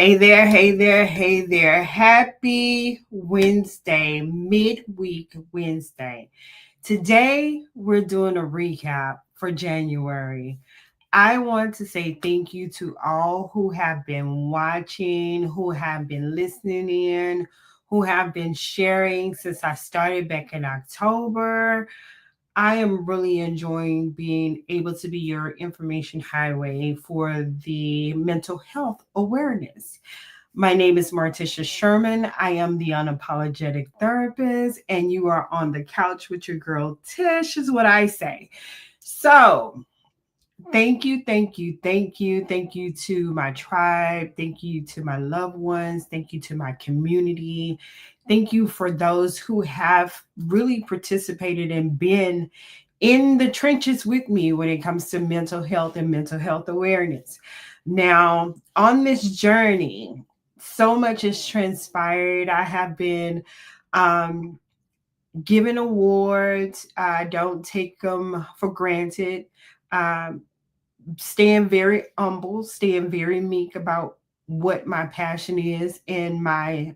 Hey there, hey there, hey there. Happy Wednesday, midweek Wednesday. Today, we're doing a recap for January. I want to say thank you to all who have been watching, who have been listening in, who have been sharing since I started back in October. I am really enjoying being able to be your information highway for the mental health awareness. My name is Martisha Sherman. I am the unapologetic therapist, and you are on the couch with your girl Tish, is what I say. So, thank you, thank you, thank you, thank you to my tribe. Thank you to my loved ones. Thank you to my community. Thank you for those who have really participated and been in the trenches with me when it comes to mental health and mental health awareness. Now, on this journey, so much has transpired. I have been um, given awards. I don't take them for granted. Um, Staying very humble, staying very meek about what my passion is and my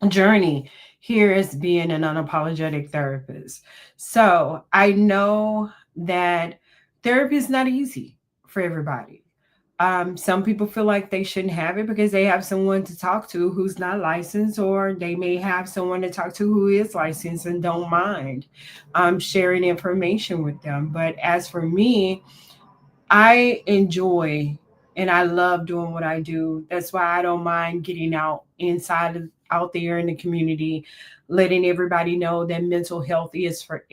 journey here as being an unapologetic therapist. So I know that therapy is not easy for everybody. Some people feel like they shouldn't have it because they have someone to talk to who's not licensed, or they may have someone to talk to who is licensed and don't mind sharing information with them. But as for me, I enjoy and I love doing what I do. That's why I don't mind getting out there in the community, letting everybody know that mental health is for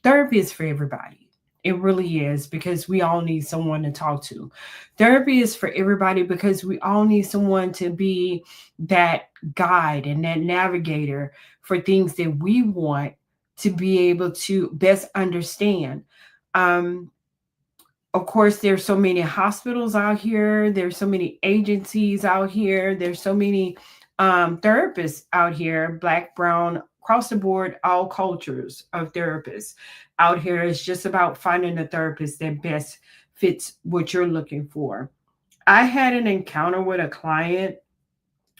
therapy is for everybody. It really is, because we all need someone to talk to. Therapy is for everybody because we all need someone to be that guide and that navigator for things that we want to be able to best understand. Um, of course, there's so many hospitals out here, there's so many agencies out here, there's so many therapists out here, black, brown, across the board, all cultures of therapists out here. It's just about finding a therapist that best fits what you're looking for. I had an encounter with a client,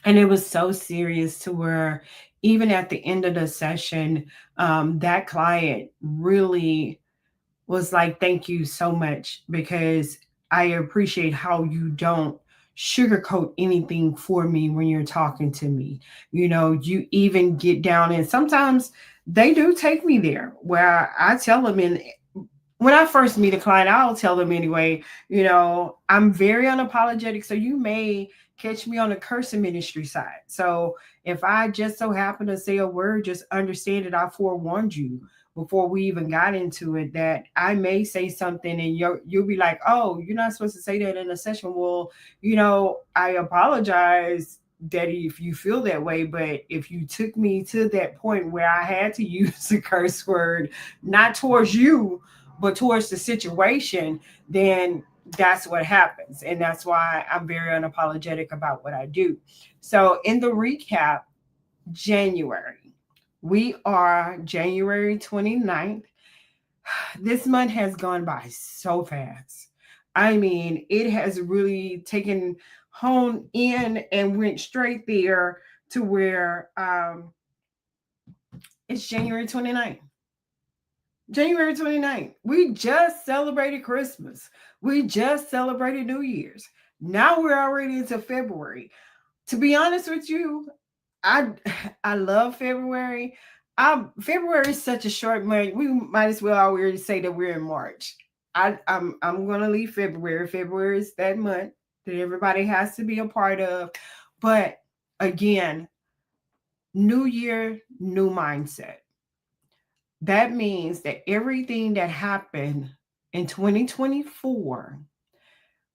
and it was so serious to where even at the end of the session, that client really was like, thank you so much, because I appreciate how you don't sugarcoat anything for me when you're talking to me. You even get down, and sometimes they do take me there where I tell them, and when I first meet a client, I'll tell them anyway, I'm very unapologetic. So you may catch me on the cursing ministry side. So if I just so happen to say a word, just understand that I forewarned you before we even got into it, that I may say something and you'll be like, oh, you're not supposed to say that in a session. Well, I apologize that if you feel that way, but if you took me to that point where I had to use a curse word, not towards you, but towards the situation, then that's what happens. And that's why I'm very unapologetic about what I do. So, in the recap, January, we are January 29th. This month has gone by so fast. I mean, it has really taken honed in and went straight there to where it's January 29th. January 29th. We just celebrated Christmas. We just celebrated New Year's. Now we're already into February. To be honest with you, I I love February. February is such a short month. We might as well already say that we're in March. I'm gonna leave February. February is that month that everybody has to be a part of. But again, new year, new mindset. That means that everything that happened in 2024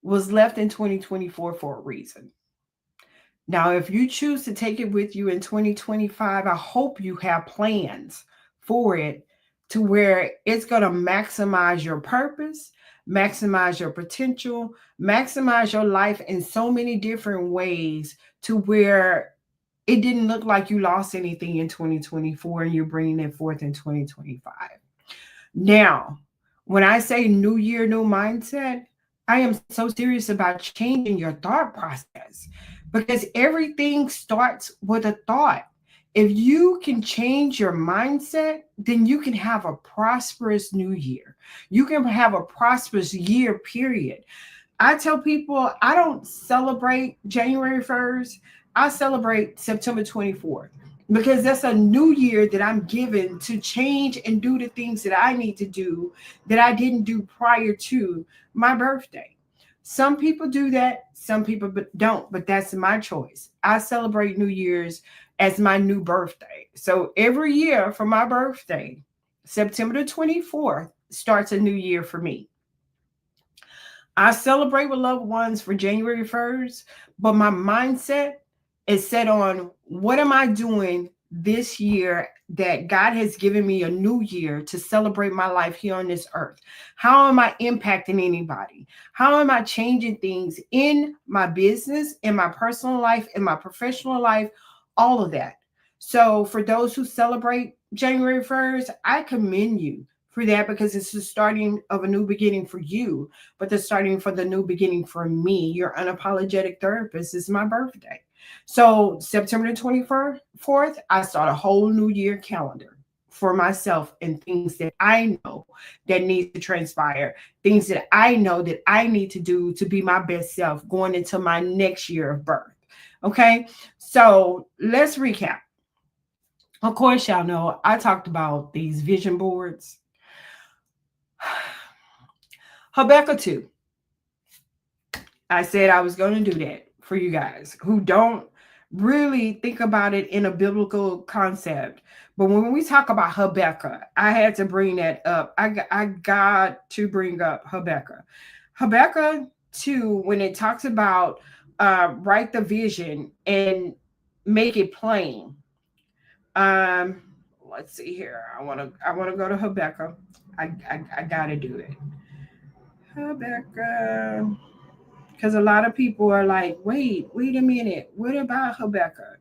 was left in 2024 for a reason. Now, if you choose to take it with you in 2025, I hope you have plans for it to where it's going to maximize your purpose, maximize your potential, maximize your life in so many different ways to where it didn't look like you lost anything in 2024 and you're bringing it forth in 2025. Now, when I say new year, new mindset, I am so serious about changing your thought process because everything starts with a thought. If you can change your mindset, then you can have a prosperous new year. You can have a prosperous year, period. I tell people I don't celebrate January 1st. I celebrate September 24th because that's a new year that I'm given to change and do the things that I need to do that I didn't do prior to my birthday. Some people do that, some people don't, but that's my choice. I celebrate New Year's as my new birthday. So every year for my birthday, September the 24th starts a new year for me. I celebrate with loved ones for January 1st, but my mindset is set on what am I doing this year that God has given me a new year to celebrate my life here on this earth? How am I impacting anybody? How am I changing things in my business, in my personal life, in my professional life? All of that. So, for those who celebrate January 1st, I commend you for that because it's the starting of a new beginning for you, but the starting for the new beginning for me, your unapologetic therapist, is my birthday. So September the 24th, I start a whole new year calendar for myself and things that I know that needs to transpire, things that I know that I need to do to be my best self going into my next year of birth. Okay, so let's recap. Of course, y'all know I talked about these vision boards. Habakkuk 2. I said I was going to do that for you guys who don't really think about it in a biblical concept. But when we talk about Habakkuk, I had to bring that up. I got to bring up Habakkuk. Habakkuk 2, when it talks about write the vision and make it plain. Um, let's see here. I want to go to Habakkuk. I gotta do it. Habakkuk. Because a lot of people are like, wait a minute. What about Habakkuk?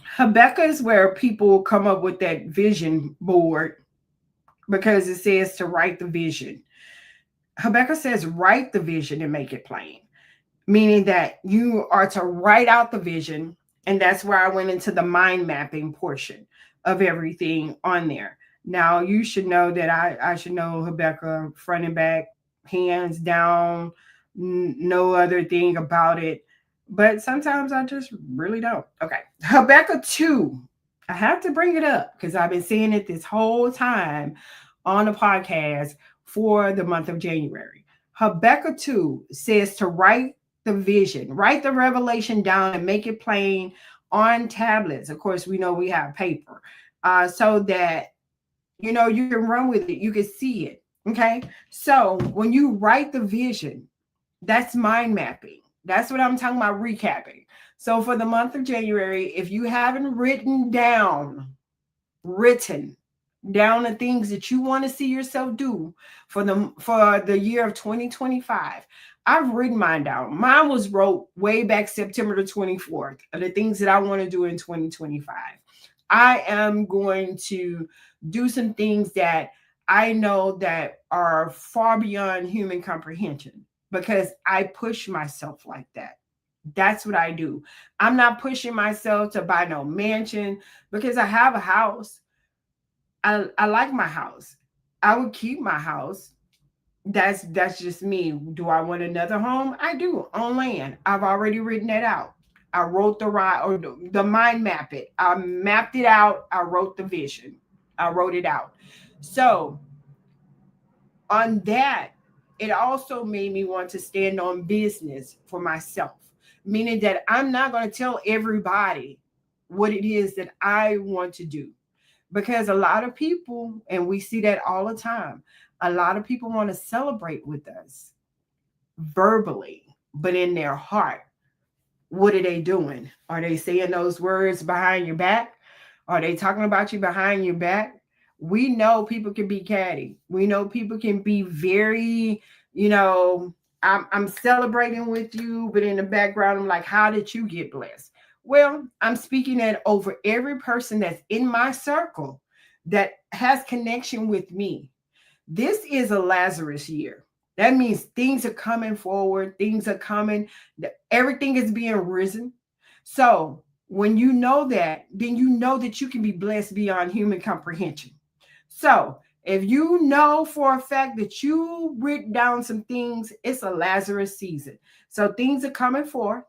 Habakkuk is where people come up with that vision board because it says to write the vision. Habakkuk says, write the vision and make it plain, meaning that you are to write out the vision. And that's where I went into the mind mapping portion of everything on there. Now, you should know that I should know Habakkuk front and back, hands down, no other thing about it. But sometimes I just really don't. Okay. Habakkuk 2. I have to bring it up because I've been saying it this whole time on the podcast for the month of January. Habakkuk 2 says to write the vision, write the revelation down and make it plain on tablets. Of course, we know we have paper, so that you can run with it, you can see it. Okay, so when you write the vision, that's mind mapping. That's what I'm talking about, recapping. So for the month of January, if you haven't written down the things that you want to see yourself do for the year of 2025. I've written mine down. Mine was wrote way back September the 24th of the things that I want to do in 2025. I am going to do some things that I know that are far beyond human comprehension because I push myself like that. That's what I do. I'm not pushing myself to buy no mansion because I have a house. I like my house. I would keep my house. That's just me. Do I want another home? I do on land. I've already written that out. I wrote the right or the mind map it. I mapped it out. I wrote the vision. I wrote it out. So on that, it also made me want to stand on business for myself, meaning that I'm not going to tell everybody what it is that I want to do because a lot of people, and we see that all the time, a lot of people want to celebrate with us verbally, but in their heart, what are they doing? Are they saying those words behind your back? Are they talking about you behind your back? We know people can be catty. We know people can be very, you know, I'm celebrating with you, but in the background, I'm like, how did you get blessed? Well, I'm speaking that over every person that's in my circle that has connection with me. This is a Lazarus year. That means things are coming forward, things are coming, everything is being risen. So when you know that, then you know that you can be blessed beyond human comprehension. So if you know for a fact that you written down some things, it's a Lazarus season. So things are coming forth,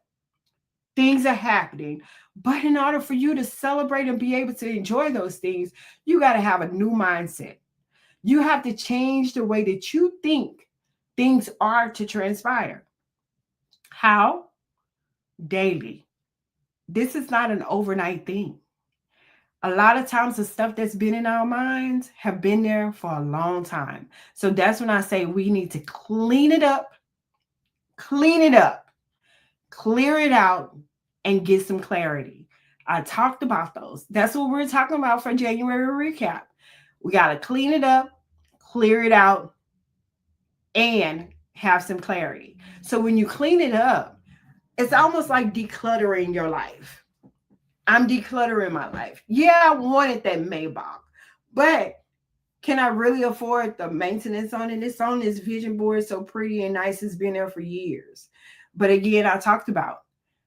things are happening. But in order for you to celebrate and be able to enjoy those things, you got to have a new mindset. You have to change the way that you think things are to transpire. How? Daily. This is not an overnight thing. A lot of times the stuff that's been in our minds have been there for a long time. So that's when I say we need to clean it up, clear it out, and get some clarity. I talked about those. That's what we're talking about for January recap. We got to clean it up, clear it out, and have some clarity. So when you clean it up, it's almost like decluttering your life. I'm decluttering my life. Yeah, I wanted that Maybach, but can I really afford the maintenance on it? It's on this vision board, so pretty and nice. It's been there for years. But again, I talked about,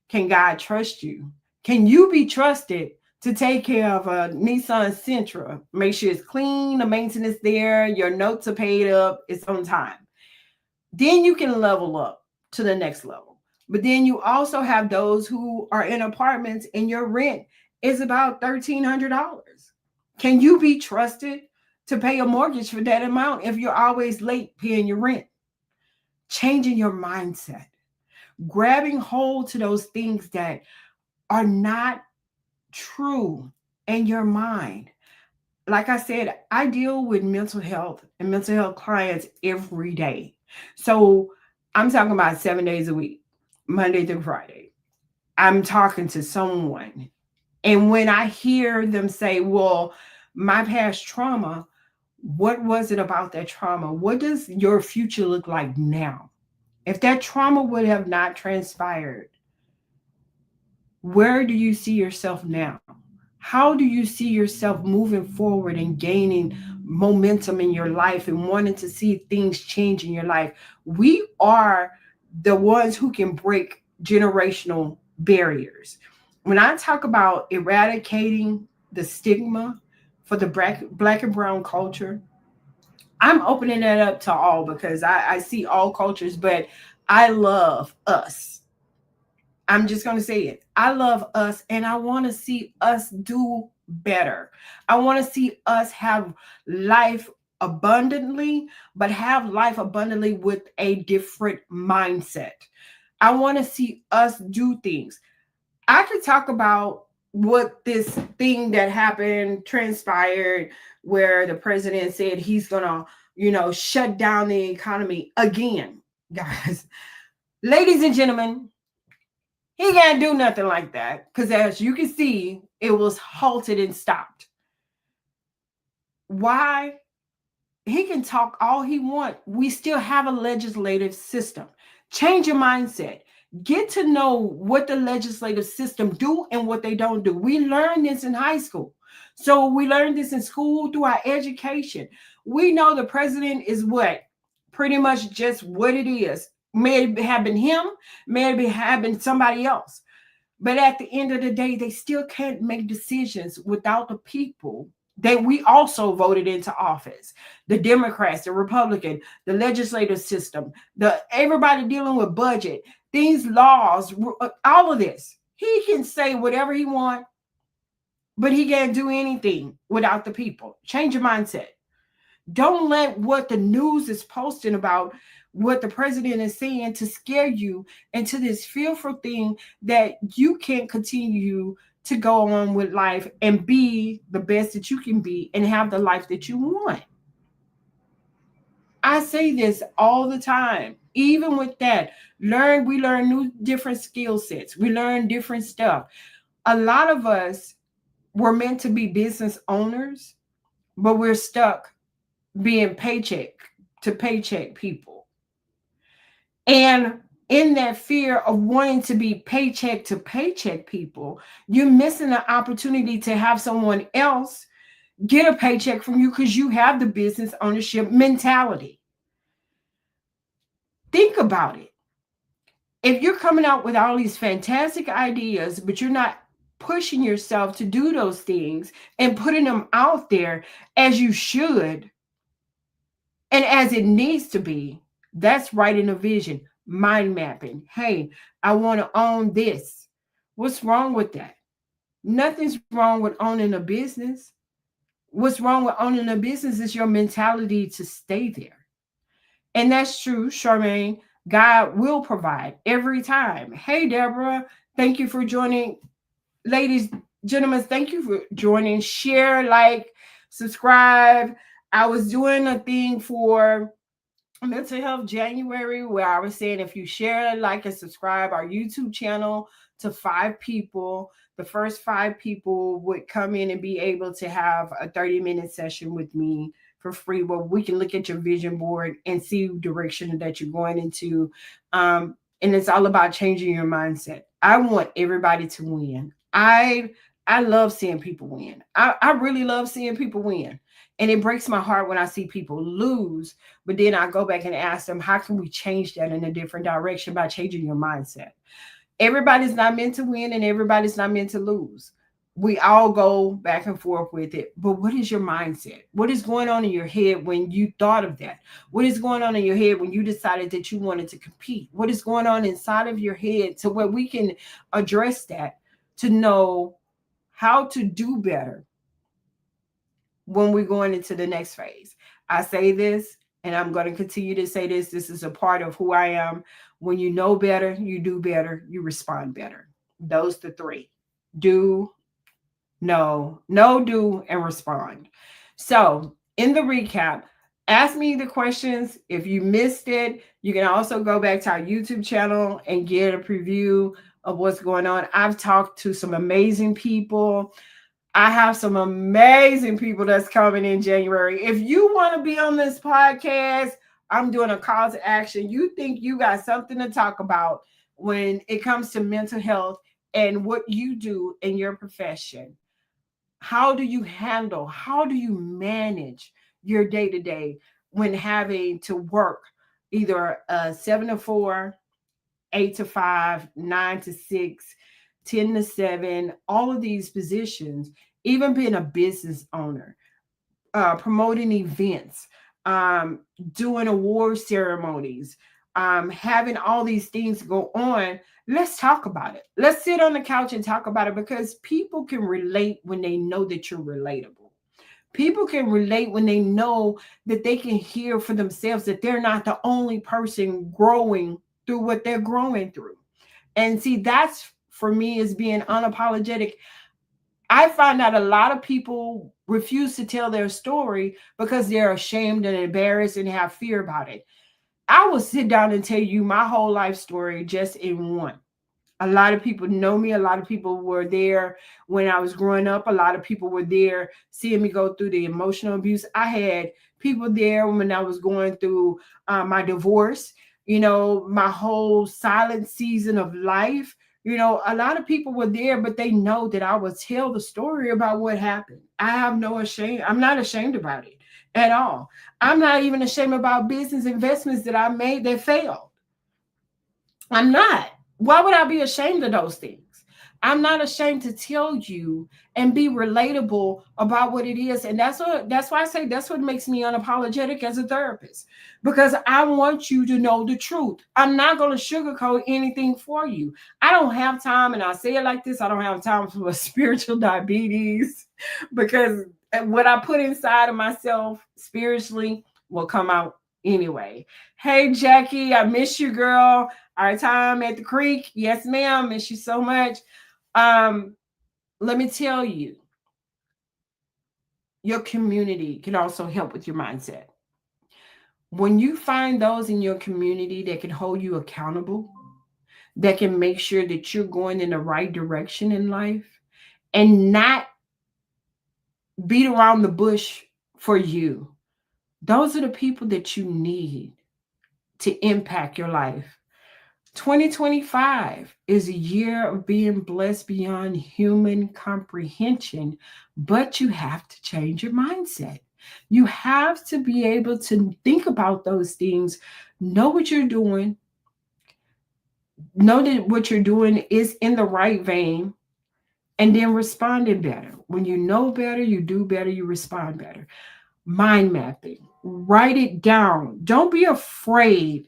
can God trust you? Can you be trusted to take care of a Nissan Sentra? Make sure it's clean, the maintenance there, your notes are paid up, it's on time. Then you can level up to the next level. But then you also have those who are in apartments and your rent is about $1,300. Can you be trusted to pay a mortgage for that amount if you're always late paying your rent? Changing your mindset, grabbing hold to those things that are not true in your mind. Like I said, I deal with mental health and mental health clients every day. So I'm talking about 7 days a week, Monday through Friday. I'm talking to someone. And when I hear them say, well, my past trauma, what was it about that trauma? What does your future look like now? If that trauma would have not transpired, where do you see yourself now? How do you see yourself moving forward and gaining momentum in your life and wanting to see things change in your life? We are the ones who can break generational barriers. When I talk about eradicating the stigma for the black and brown culture, I'm opening that up to all because I see all cultures, but I love us. I'm just going to say it. I love us and I want to see us do better. I want to see us have life abundantly, but have life abundantly with a different mindset. I want to see us do things. I could talk about what this thing that happened transpired where the president said he's going to, shut down the economy again. Guys, ladies and gentlemen, he can't do nothing like that because, as you can see, it was halted and stopped. Why? He can talk all he wants. We still have a legislative system. Change your mindset. Get to know what the legislative system do and what they don't do. We learned this in high school. So we learned this in school through our education. We know the president is what? Pretty much just what it is. May it have been him, may it have been somebody else. But at the end of the day, they still can't make decisions without the people that we also voted into office. The Democrats, the Republican, the legislative system, the everybody dealing with budget, these laws, all of this. He can say whatever he wants, but he can't do anything without the people. Change your mindset. Don't let what the news is posting about what the president is saying to scare you into this fearful thing that you can't continue to go on with life and be the best that you can be and have the life that you want. I say this all the time. Even with that, we learn new different skill sets. We learn different stuff. A lot of us were meant to be business owners, but we're stuck being paycheck to paycheck people. And in that fear of wanting to be paycheck to paycheck people, you're missing the opportunity to have someone else get a paycheck from you because you have the business ownership mentality. Think about it. If you're coming out with all these fantastic ideas, but you're not pushing yourself to do those things and putting them out there as you should and as it needs to be, that's writing a vision, mind mapping. Hey, I want to own this. What's wrong with that? Nothing's wrong with owning a business. What's wrong with owning a business is your mentality to stay there. And that's true, Charmaine. God will provide every time. Hey, Deborah, thank you for joining. Ladies, gentlemen, thank you for joining. Share, like, subscribe. I was doing a thing for Mental Health January where I was saying if you share, like, and subscribe our YouTube channel to 5 people, the first 5 people would come in and be able to have a 30-minute session with me for free where we can look at your vision board and see direction that you're going into. And it's all about changing your mindset. I want everybody to win. I love seeing people win. I really love seeing people win. And it breaks my heart when I see people lose, but then I go back and ask them, how can we change that in a different direction by changing your mindset? Everybody's not meant to win and everybody's not meant to lose. We all go back and forth with it. But what is your mindset? What is going on in your head when you thought of that? What is going on in your head when you decided that you wanted to compete? What is going on inside of your head to where we can address that to know how to do better when we're going into the next phase? I say this and I'm going to continue to say this. This is a part of who I am. When you know better, you do better, you respond better. Those the 3. Do, know, do, and respond. So, in the recap, ask me the questions. If you missed it, you can also go back to our YouTube channel and get a preview of what's going on. I've talked to some amazing people. I have some amazing people that's coming in January. If you want to be on this podcast, I'm doing a call to action. You think you got something to talk about when it comes to mental health and what you do in your profession. How do you handle, how do you manage your day to day when having to work either 7 to 4, 8 to 5, 9 to 6, 10 to 7, all of these positions, even being a business owner, promoting events, um, doing award ceremonies, having all these things go on. Let's talk about it. Let's sit on the couch and talk about it because people can relate when they know that you're relatable. People can relate when they know that they can hear for themselves that they're not the only person growing through what they're growing through. And see, that's for me is being unapologetic. I find out a lot of people refuse to tell their story because they're ashamed and embarrassed and have fear about it. I will sit down and tell you my whole life story just in one. A lot of people know me. A lot of people were there when I was growing up. A lot of people were there seeing me go through the emotional abuse. I had people there when I was going through my divorce, my whole silent season of life. A lot of people were there, but they know that I will tell the story about what happened. I have no shame. I'm not ashamed about it at all. I'm not even ashamed about business investments that I made that failed. I'm not. Why would I be ashamed of those things? I'm not ashamed to tell you and be relatable about what it is. And that's why I say that's what makes me unapologetic as a therapist. Because I want you to know the truth. I'm not going to sugarcoat anything for you. I don't have time, and I say it like this, I don't have time for spiritual diabetes because what I put inside of myself spiritually will come out anyway. Hey Jackie, I miss you, girl. Our time at the creek. Yes, ma'am. Miss you so much. Um, Let me tell you, your community can also help with your mindset. When you find those in your community that can hold you accountable, that can make sure that you're going in the right direction in life and not beat around the bush for you, those are the people that you need to impact your life. 2025 is a year of being blessed beyond human comprehension, but you have to change your mindset. You have to be able to think about those things, know what you're doing, know that what you're doing is in the right vein, and then responding better. When you know better, you do better, you respond better. Mind mapping, write it down. Don't be afraid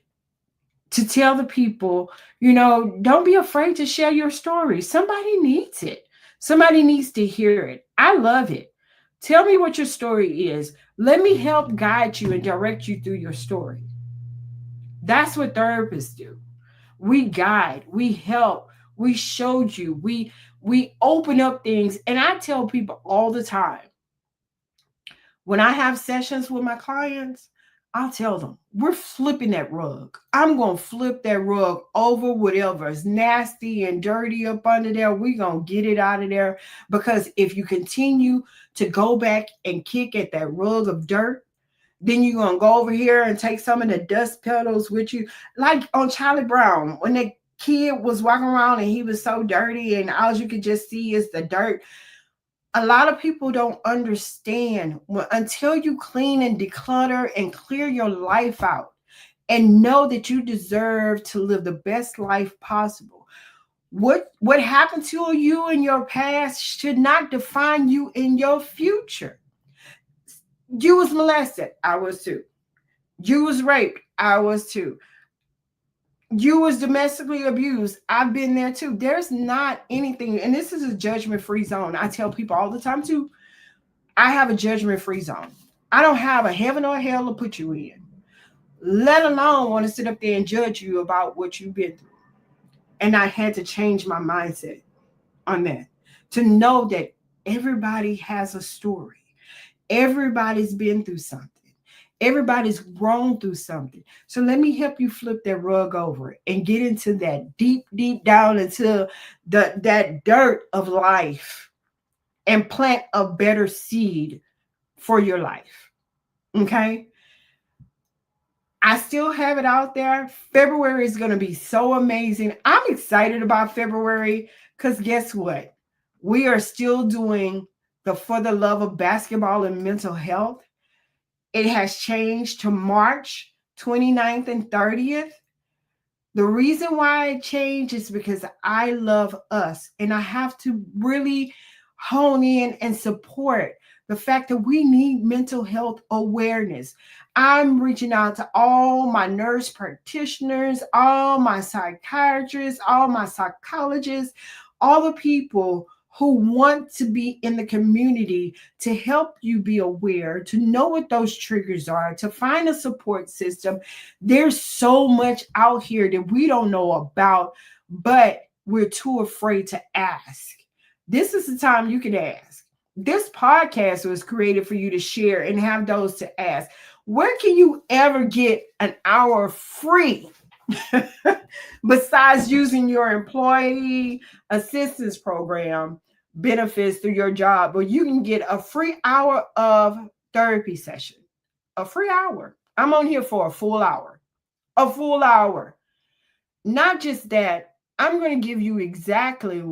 to tell the people, don't be afraid to share your story. Somebody needs it. Somebody needs to hear it. I love it. Tell me what your story is. Let me help guide you and direct you through your story. That's what therapists do. We guide, we help, we showed you, we open up things. And I tell people all the time, when I have sessions with my clients, I'll tell them, we're flipping that rug. I'm going to flip that rug over whatever is nasty and dirty up under there. We're going to get it out of there. Because if you continue to go back and kick at that rug of dirt, then you're going to go over here and take some of the dust petals with you. Like on Charlie Brown, when the kid was walking around and he was so dirty and all you could just see is the dirt. A lot of people don't understand until you clean and declutter and clear your life out and know that you deserve to live the best life possible. What happened to you in your past should not define you in your future. You was molested, I was too. You was raped, I was too. You was domestically abused, I've been there too. There's not anything, and this is a judgment-free zone. I tell people all the time too, I have a judgment-free zone. I don't have a heaven or hell to put you in, let alone want to sit up there and judge you about what you've been through. And I had to change my mindset on that, to know that everybody has a story. Everybody's been through something. Everybody's grown through something. So let me help you flip that rug over and get into that deep, deep down into that dirt of life and plant a better seed for your life. Okay? I still have it out there. February is going to be so amazing. I'm excited about February because guess what? We are still doing the For the Love of Basketball and Mental Health. It has changed to March 29th and 30th. The reason why it changed is because I love us and I have to really hone in and support the fact that we need mental health awareness. I'm reaching out to all my nurse practitioners, all my psychiatrists, all my psychologists, all the people who want to be in the community to help you be aware, to know what those triggers are, to find a support system. There's so much out here that we don't know about, but we're too afraid to ask. This is the time you can ask. This podcast was created for you to share and have those to ask. Where can you ever get an hour free besides using your employee assistance program benefits through your job, where you can get a free hour of therapy session? A free hour. I'm on here for a full hour. A full hour. Not just that, I'm going to give you exactly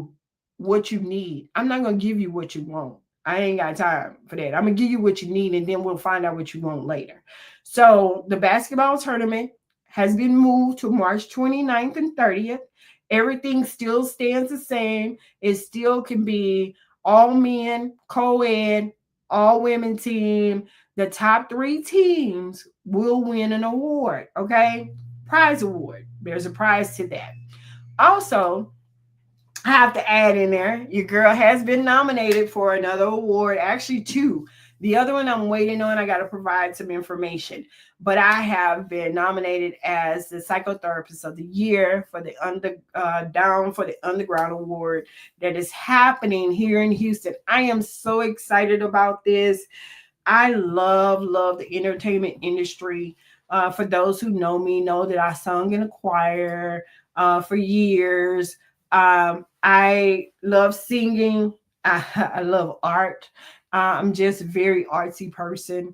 what you need. I'm not going to give you what you want. I ain't got time for that. I'm going to give you what you need, and then we'll find out what you want later. So the basketball tournament has been moved to March 29th and 30th. Everything still stands the same. It still can be all men, co-ed, all women team. The top 3 teams will win an award, okay? Prize award. There's a prize to that. Also, I have to add in there, your girl has been nominated for another award, actually 2. The other one I'm waiting on. I got to provide some information. But I have been nominated as the Psychotherapist of the Year for the Down for the Underground Award that is happening here in Houston. I am so excited about this. I love the entertainment industry. For those who know me, know that I sung in a choir for years. I love singing. I love art. I'm just a very artsy person.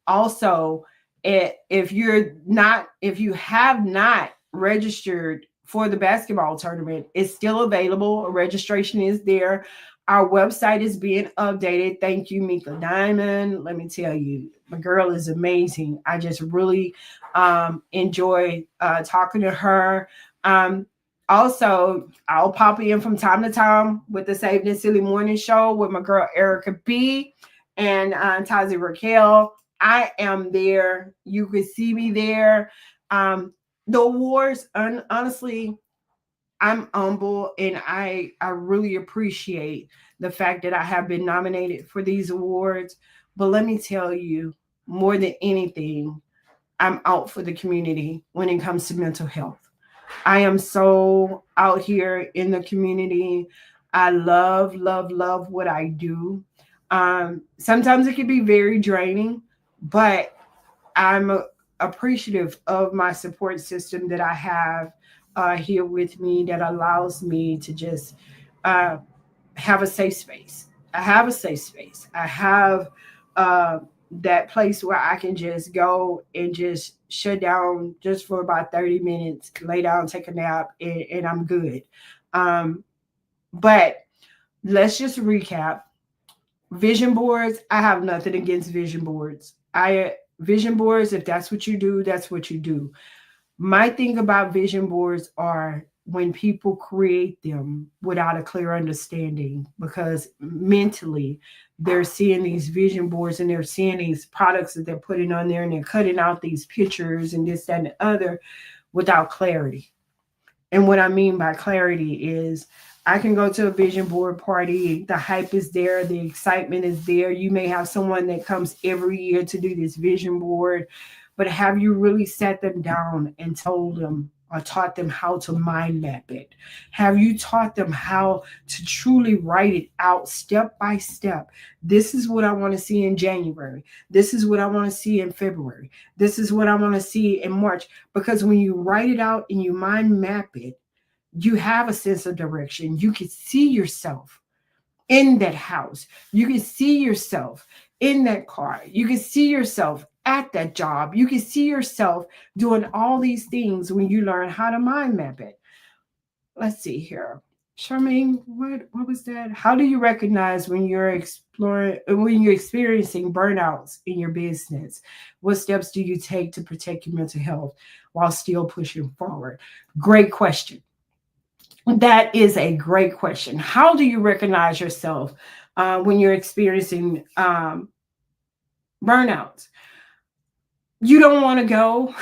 Also, if you have not registered for the basketball tournament, it's still available. Registration is there. Our website is being updated. Thank you, Mika Diamond. Let me tell you, my girl is amazing. I just really enjoy talking to her. Um, Also, I'll pop in from time to time with the Saved and Silly Morning Show with my girl Erica B and Tazi Raquel. I am there. You can see me there. Um, the awards, honestly, I'm humble and I really appreciate the fact that I have been nominated for these awards. But let me tell you, more than anything, I'm out for the community when it comes to mental health. I am so out here in the community. I love, love, love what I do. Sometimes it can be very draining, but I'm appreciative of my support system that I have here with me that allows me to just uh, have a safe space. I have a safe space. I have uh, that place where I can just go and just shut down just for about 30 minutes, lay down, take a nap, and I'm good. Um, but let's just recap. Vision boards, I have nothing against vision boards. I vision boards, if that's what you do, that's what you do. My thing about vision boards are when people create them without a clear understanding, because mentally they're seeing these vision boards and they're seeing these products that they're putting on there and they're cutting out these pictures and this, that, and the other without clarity. And what I mean by clarity is I can go to a vision board party, the hype is there, the excitement is there. You may have someone that comes every year to do this vision board, but have you really sat them down and told them or taught them how to mind map it? Have you taught them how to truly write it out step by step? This is what I want to see in January. This is what I want to see in February. This is what I want to see in March. Because when you write it out and you mind map it, you have a sense of direction. You can see yourself in that house. You can see yourself in that car. You can see yourself at that job. You can see yourself doing all these things when you learn how to mind map it. Let's see here. Charmaine, what was that? How do you recognize when you're exploring when you're experiencing burnouts in your business? What steps do you take to protect your mental health while still pushing forward? Great question. That is a great question. How do you recognize yourself when you're experiencing burnouts? You don't want to go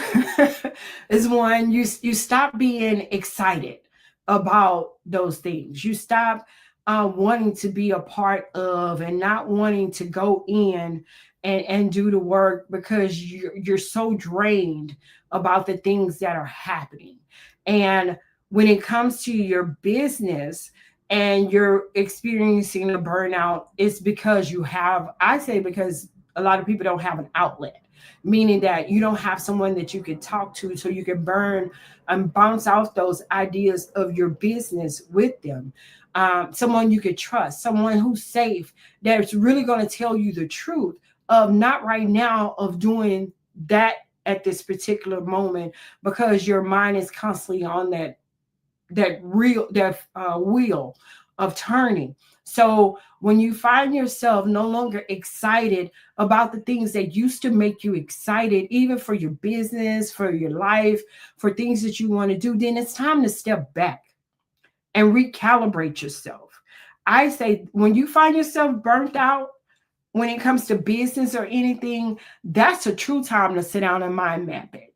is one. You stop being excited about those things. You stop wanting to be a part of and not wanting to go in and do the work because you're so drained about the things that are happening. And when it comes to your business and you're experiencing a burnout, it's because you have, I say, because a lot of people don't have an outlet, meaning that you don't have someone that you can talk to so you can burn and bounce off those ideas of your business with them. Someone you could trust, someone who's safe, that's really going to tell you the truth of not right now, of doing that at this particular moment, because your mind is constantly on that wheel of turning. So when you find yourself no longer excited about the things that used to make you excited, even for your business, for your life, for things that you want to do, then it's time to step back and recalibrate yourself. I say when you find yourself burnt out when it comes to business or anything, that's a true time to sit down and mind map it.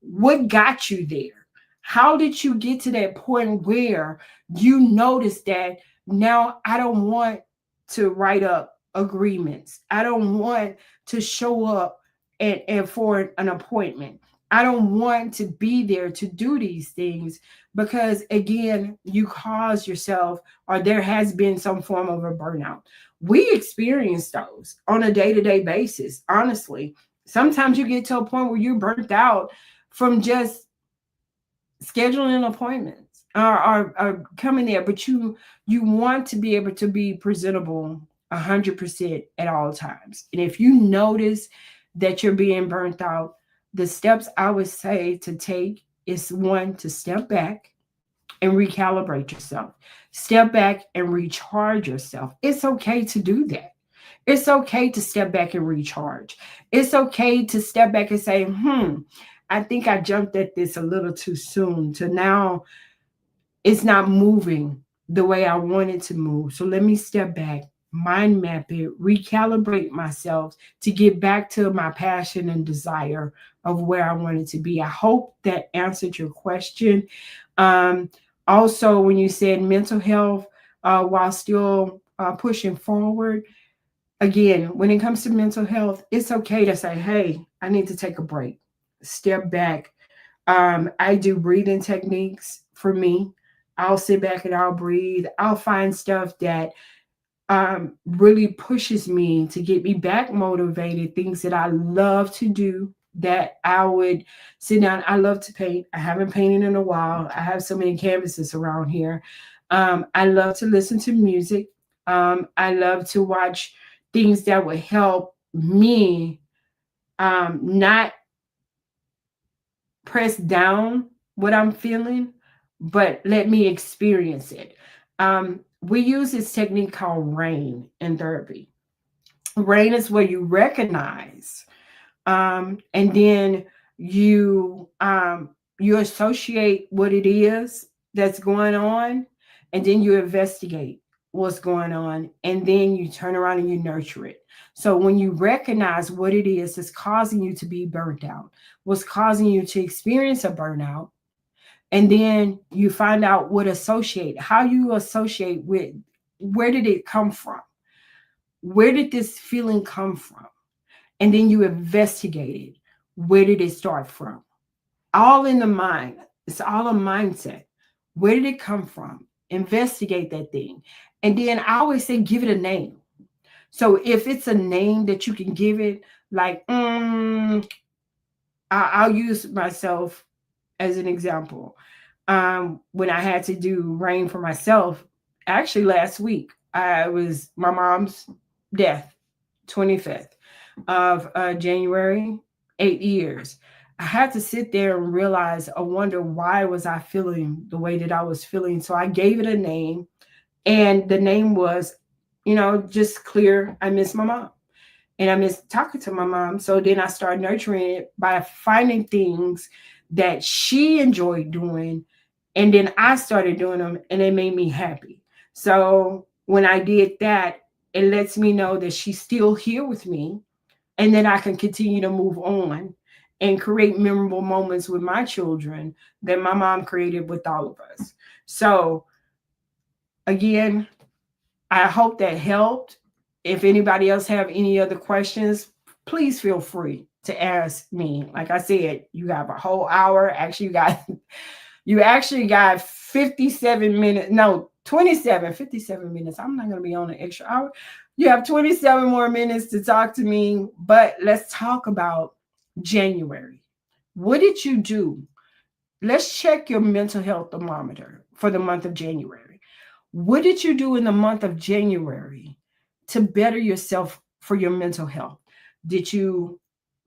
What got you there? How did you get to that point where you notice that now I don't want to write up agreements? I don't want to show up and for an appointment. I don't want to be there to do these things because, again, you cause yourself, or there has been some form of a burnout. We experience those on a day to day basis, honestly. Sometimes you get to a point where you're burnt out from just scheduling appointments or coming there, but you want to be able to be presentable 100% at all times. And if you notice that you're being burnt out, the steps I would say to take is one, to step back and recalibrate yourself. Step back and recharge yourself. It's okay to do that. It's okay to step back and recharge. It's okay to step back and say, I think I jumped at this a little too soon. To now, it's not moving the way I want it to move. So let me step back, mind map it, recalibrate myself to get back to my passion and desire of where I wanted to be. I hope that answered your question. Um, Also, when you said mental health while still pushing forward, again, when it comes to mental health, it's okay to say, hey, I need to take a break, step back. I do breathing techniques for me. I'll sit back and I'll breathe. I'll find stuff that really pushes me to get me back motivated, things that I love to do that I would sit down. I love to paint. I haven't painted in a while. I have so many canvases around here. I love to listen to music. I love to watch things that would help me not press down what I'm feeling, but let me experience it. We use this technique called RAIN in therapy. RAIN is where you recognize, and then you associate what it is that's going on, and then you investigate what's going on, and then you turn around and you nurture it. So when you recognize what it is that's causing you to be burnt out, what's causing you to experience a burnout, and then you find out what associate, how you associate with, where did it come from, where did this feeling come from, and then you investigate it, where did it start from, all in the mind. It's all a mindset. Where did it come from? Investigate that thing. And then I always say give it a name. So if it's a name that you can give it, like I'll use myself as an example. When I had to do rain for myself, actually last week, I was my mom's death, 25th of January, 8 years. I had to sit there and realize, I wonder why was I feeling the way that I was feeling. So I gave it a name, and the name was, just clear. I miss my mom and I miss talking to my mom. So then I started nurturing it by finding things that she enjoyed doing. And then I started doing them and it made me happy. So when I did that, it lets me know that she's still here with me and then I can continue to move on and create memorable moments with my children that my mom created with all of us. So again, I hope that helped. If anybody else have any other questions, please feel free to ask me. Like I said, you have a whole hour. Actually, you actually got 57 minutes. No, 57 minutes. I'm not going to be on an extra hour. You have 27 more minutes to talk to me, but let's talk about January. What did you do? Let's check your mental health thermometer for the month of January. What did you do in the month of January to better yourself for your mental health? Did you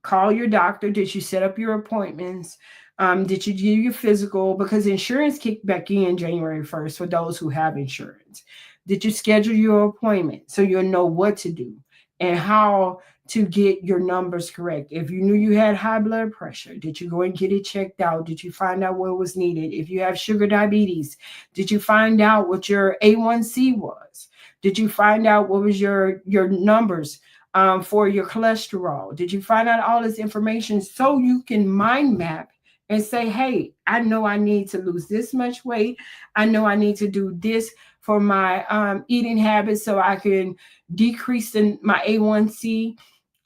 call your doctor? Did you set up your appointments? Did you do your physical? Because insurance kicked back in January 1st for those who have insurance. Did you schedule your appointment so you'll know what to do and how to get your numbers correct? If you knew you had high blood pressure, did you go and get it checked out? Did you find out what was needed? If you have sugar diabetes, did you find out what your A1C was? Did you find out what was your numbers for your cholesterol? Did you find out all this information so you can mind map and say, hey, I know I need to lose this much weight. I know I need to do this for my eating habits so I can decrease my A1C.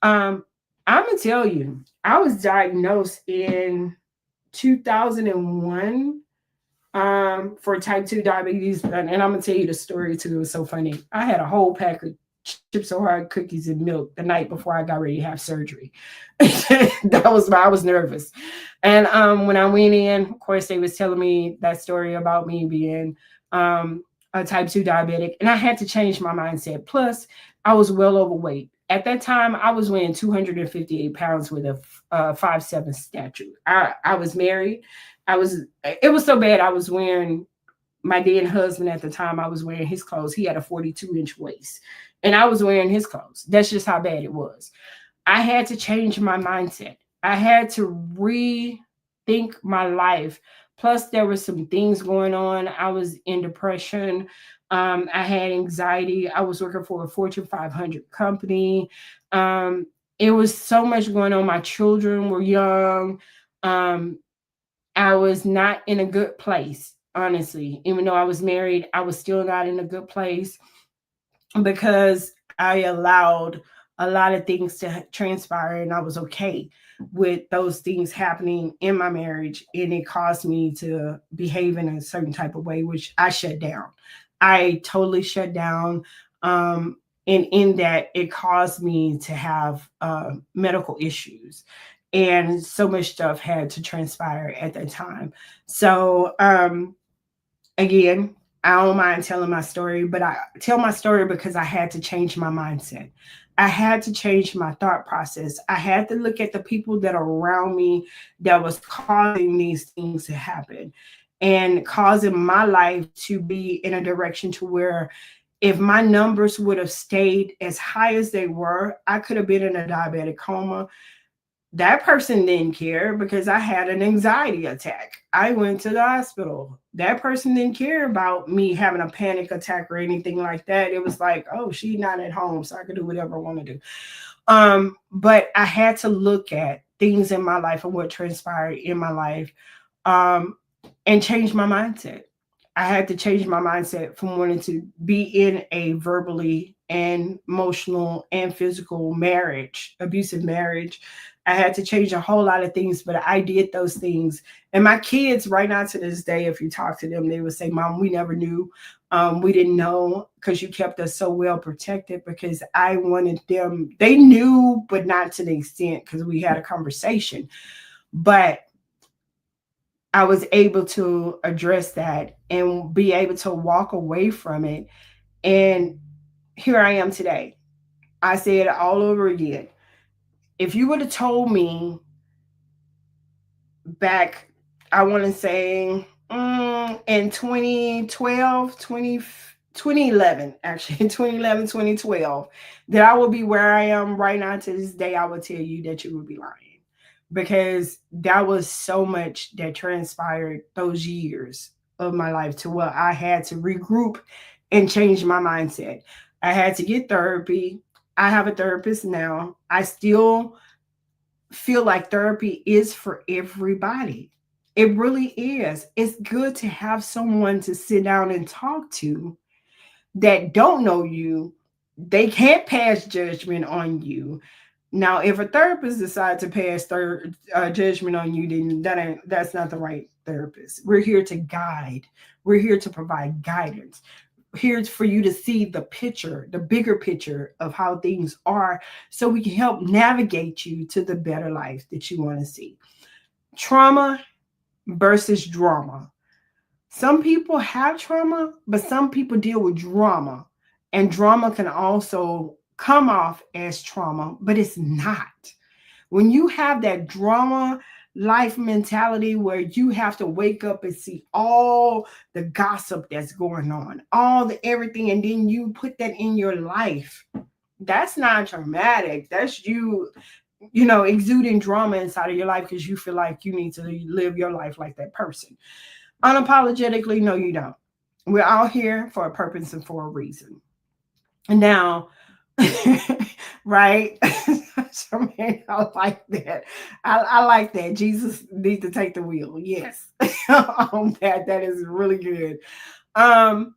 I'm gonna tell you, I was diagnosed in 2001 for type 2 diabetes, and I'm gonna tell you the story too. It was so funny. I had a whole pack of Chips Ohio cookies and milk the night before I got ready to have surgery. That was why I was nervous. And when I went in, of course, they was telling me that story about me being a type 2 diabetic, and I had to change my mindset. Plus, I was well overweight. At that time, I was weighing 258 pounds with a 5'7" stature. I was married. It was so bad I was wearing my then husband at the time, I was wearing his clothes. He had a 42-inch waist, and I was wearing his clothes. That's just how bad it was. I had to change my mindset. I had to rethink my life. Plus, there were some things going on. I was in depression. I had anxiety. I was working for a Fortune 500 company. Um, it was so much going on. My children were young. Um, I was not in a good place, honestly. Even though I was married, I was still not in a good place because I allowed a lot of things to transpire, and I was okay with those things happening in my marriage, and it caused me to behave in a certain type of way, which I shut down. I totally shut down. And in that, it caused me to have medical issues, and so much stuff had to transpire at that time. So again, I don't mind telling my story, but I tell my story because I had to change my mindset. I had to change my thought process. I had to look at the people that are around me that was causing these things to happen and causing my life to be in a direction to where if my numbers would have stayed as high as they were, I could have been in a diabetic coma. That person didn't care because I had an anxiety attack. I went to the hospital. That person didn't care about me having a panic attack or anything like that. It was like, oh, she's not at home, so I can do whatever I want to do. But I had to look at things in my life and what transpired in my life, um, and change my mindset. I had to change my mindset from wanting to be in a verbally and emotional and physical marriage, abusive marriage. I had to change a whole lot of things, but I did those things. And my kids, right now to this day, if you talk to them, they would say, Mom, we never knew. We didn't know because you kept us so well protected because I wanted them, they knew, but not to the extent because we had a conversation. But I was able to address that and be able to walk away from it. And here I am today. I say it all over again. If you would have told me back, I want to say in 2012, 2011, actually, 2011, 2012, that I would be where I am right now to this day, I would tell you that you would be lying because that was so much that transpired those years of my life to where I had to regroup and change my mindset. I had to get therapy. I have a therapist now. I still feel like therapy is for everybody. It really is. It's good to have someone to sit down and talk to that don't know you. They can't pass judgment on you. Now, if a therapist decides to pass judgment on you, then that's not the right therapist. We're here to guide. We're here to provide guidance. Here for you to see the picture, the bigger picture of how things are, so we can help navigate you to the better life that you want to see. Trauma versus drama. Some people have trauma, but some people deal with drama. And drama can also come off as trauma, but it's not. When you have that drama life mentality where you have to wake up and see all the gossip that's going on, all the everything, and then you put that in your life, that's not traumatic. That's you exuding drama inside of your life because you feel like you need to live your life like that person. Unapologetically, no, you don't. We're all here for a purpose and for a reason. Now, right? So, man, I like that. I like that. Jesus needs to take the wheel. Yes. That is really good. Um,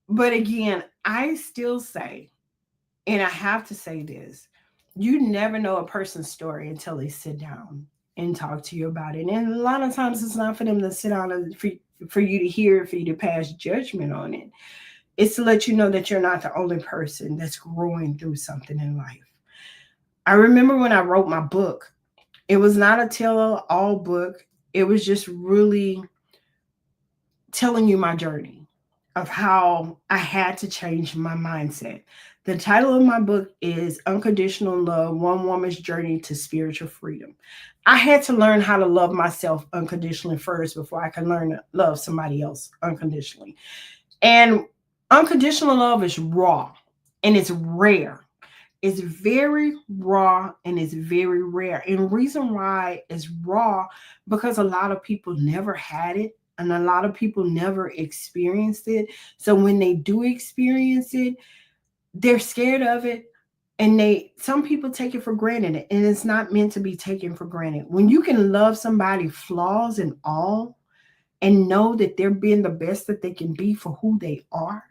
but again, I still say, and I have to say this, you never know a person's story until they sit down and talk to you about it. And a lot of times it's not for them to sit down and for you to hear, for you to pass judgment on it. It's to let you know that you're not the only person that's growing through something in life. I remember when I wrote my book, it was not a tell all book. It was just really telling you my journey. of how I had to change my mindset. The title of my book is Unconditional Love: One Woman's Journey to Spiritual Freedom. I had to learn how to love myself unconditionally first before I can learn to love somebody else unconditionally. And unconditional love is raw and it's rare. It's very raw and it's very rare. And the reason why it's raw, because a lot of people never had it and a lot of people never experienced it. So when they do experience it, they're scared of it, and they some people take it for granted, and it's not meant to be taken for granted. When you can love somebody flaws and all and know that they're being the best that they can be for who they are,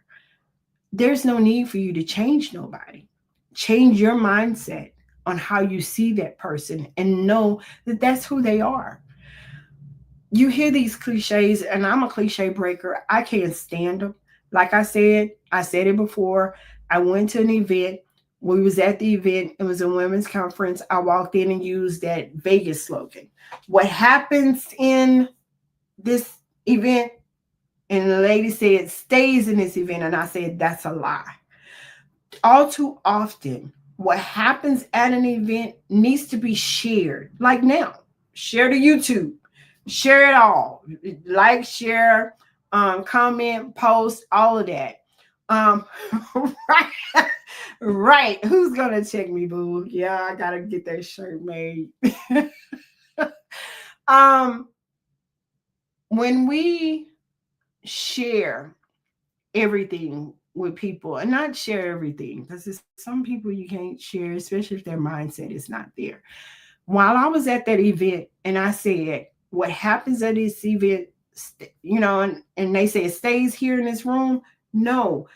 there's no need for you to change nobody. Change your mindset on how you see that person and know that that's who they are. You hear these cliches, and I'm a cliche breaker. I can't stand them. Like I said it before. I went to an event. We was at the event. It was a women's conference. I walked in and used that Vegas slogan. What happens in this event? And the lady said, stays in this event. And I said, that's a lie. All too often, what happens at an event needs to be shared. Like now, share to YouTube, share it all, like, share, comment, post, all of that. Right, right. Who's gonna check me, boo? Yeah, I gotta get that shirt made. um, when we share everything with people, and not share everything, because there's some people you can't share, especially if their mindset is not there. While I was at that event and I said, what happens at this event, and they say it stays here in this room. No,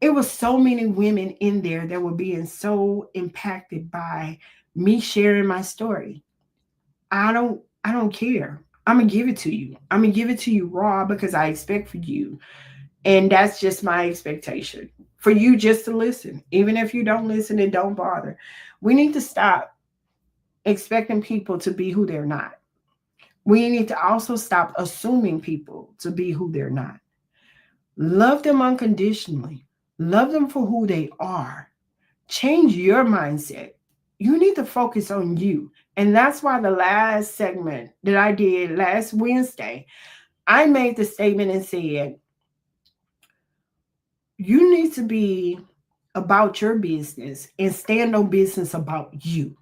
it was so many women in there that were being so impacted by me sharing my story. I don't care. I'm gonna give it to you. I'm gonna give it to you raw because I expect for you. And that's just my expectation for you, just to listen. Even if you don't listen, and don't bother. We need to stop expecting people to be who they're not. We need to also stop assuming people to be who they're not. Love them unconditionally. Love them for who they are. Change your mindset. You need to focus on you. And that's why the last segment that I did last Wednesday, I made the statement and said, you need to be about your business and stand on business about you.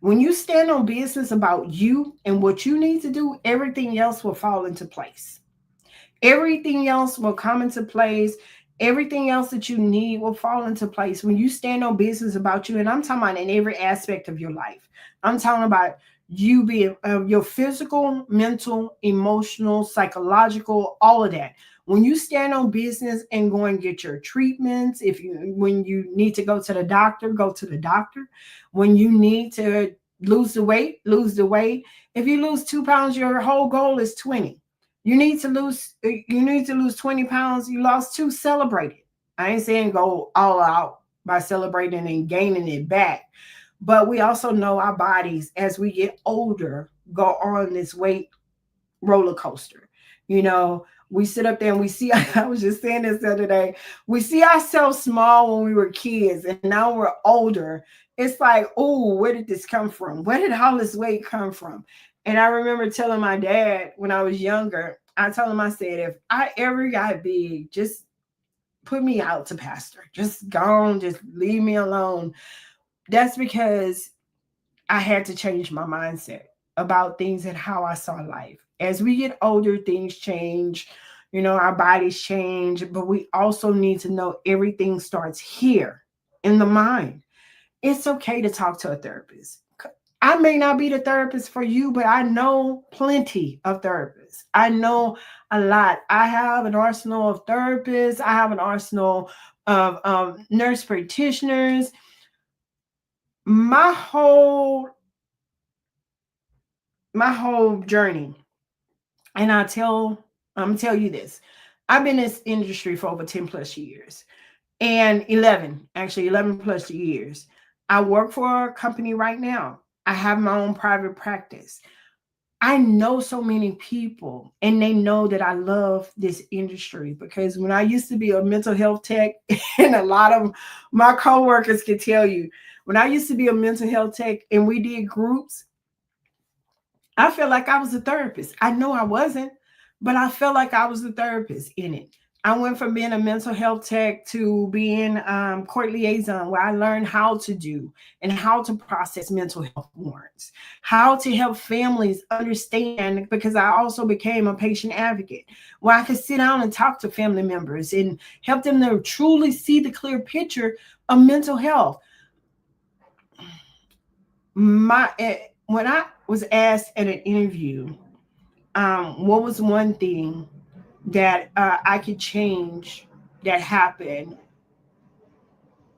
When you stand on business about you and what you need to do, everything else will fall into place. Everything else will come into place. Everything else that you need will fall into place when you stand on business about you. And I'm talking about in every aspect of your life. I'm talking about you being your physical, mental, emotional, psychological, all of that. When you stand on business and go and get your treatments, when you need to go to the doctor, go to the doctor. When you need to lose the weight, lose the weight. If you lose 2 pounds, your whole goal is 20. You need to lose 20 pounds. You lost 2, celebrate it. I ain't saying go all out by celebrating and gaining it back. But we also know our bodies as we get older go on this weight roller coaster. You know, we sit up there and we see, I was just saying this the other day, we see ourselves small when we were kids and now we're older. It's like, oh, where did this come from? Where did all this weight come from? And I remember telling my dad when I was younger, I told him, I said, if I ever got big, just put me out to pastor. Just go on, just leave me alone. That's because I had to change my mindset about things and how I saw life. As we get older, things change, our bodies change, but we also need to know everything starts here in the mind. It's okay to talk to a therapist. I may not be the therapist for you, but I know plenty of therapists. I know a lot. I have an arsenal of therapists. I have an arsenal of nurse practitioners. My whole journey, and I'm gonna tell you this. I've been in this industry for over 10 plus years, and 11 plus years. I work for a company right now. I have my own private practice. I know so many people, and they know that I love this industry because when I used to be a mental health tech, and a lot of my coworkers can tell you, when I used to be a mental health tech and we did groups, I felt like I was a therapist. I know I wasn't, but I felt like I was a therapist in it. I went from being a mental health tech to being court liaison, where I learned how to do and how to process mental health warrants, how to help families understand, because I also became a patient advocate, where I could sit down and talk to family members and help them to truly see the clear picture of mental health. When I was asked at an interview, what was one thing that I could change that happened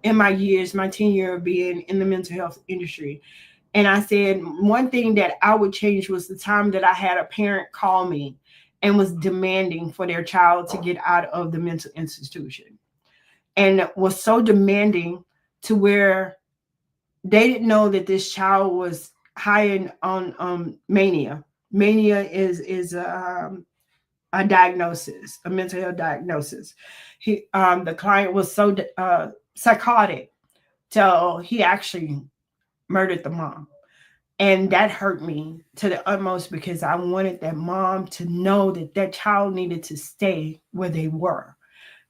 in my years, my tenure of being in the mental health industry. And I said, one thing that I would change was the time that I had a parent call me and was demanding for their child to get out of the mental institution, and was so demanding to where they didn't know that this child was high in on mania. Mania is a diagnosis, a mental health diagnosis. The client was so psychotic till he actually murdered the mom. And that hurt me to the utmost because I wanted that mom to know that that child needed to stay where they were.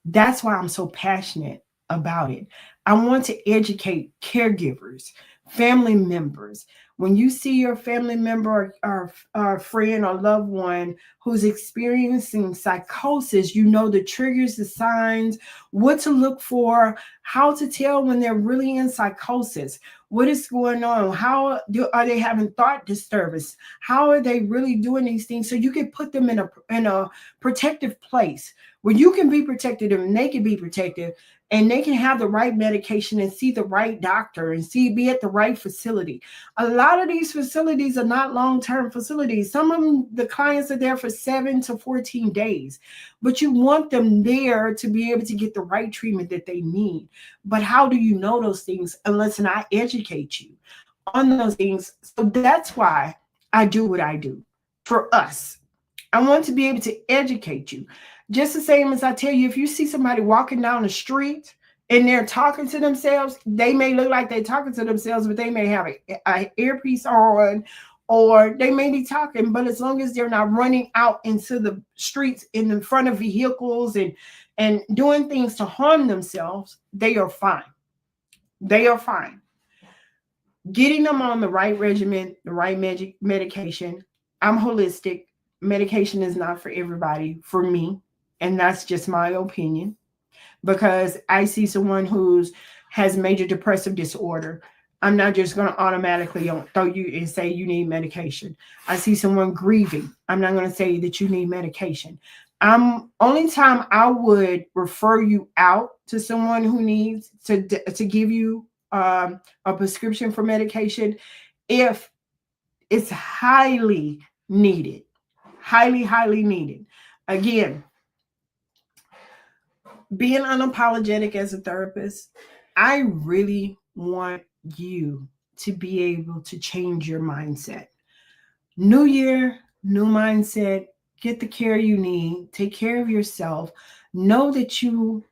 That's why I'm so passionate about it. I want to educate caregivers, family members. When you see your family member or friend or loved one who's experiencing psychosis, you know the triggers, the signs, what to look for, how to tell when they're really in psychosis. What is going on? Are they having thought disturbance? How are they really doing these things? So you can put them in a protective place where you can be protected and they can be protected, and they can have the right medication and see the right doctor and be at the right facility. A lot of these facilities are not long-term facilities. Some of them, the clients are there for 7 to 14 days, but you want them there to be able to get the right treatment that they need. But how do you know those things unless I educate you on those things? So that's why I do what I do for us. I want to be able to educate you. Just the same as I tell you, if you see somebody walking down the street and they're talking to themselves, they may look like they're talking to themselves, but they may have a earpiece on, or they may be talking, but as long as they're not running out into the streets in front of vehicles and doing things to harm themselves, they are fine. They are fine. Getting them on the right regimen, the right medication. I'm holistic. Medication is not for everybody, for me. And that's just my opinion, because I see someone who's has major depressive disorder. I'm not just going to automatically throw you and say you need medication. I see someone grieving. I'm not going to say that you need medication. Only time I would refer you out to someone who needs to give you a prescription for medication if it's highly needed, highly needed. Again, being unapologetic as a therapist, I really want you to be able to change your mindset. New year, new mindset, get the care you need, take care of yourself, know that you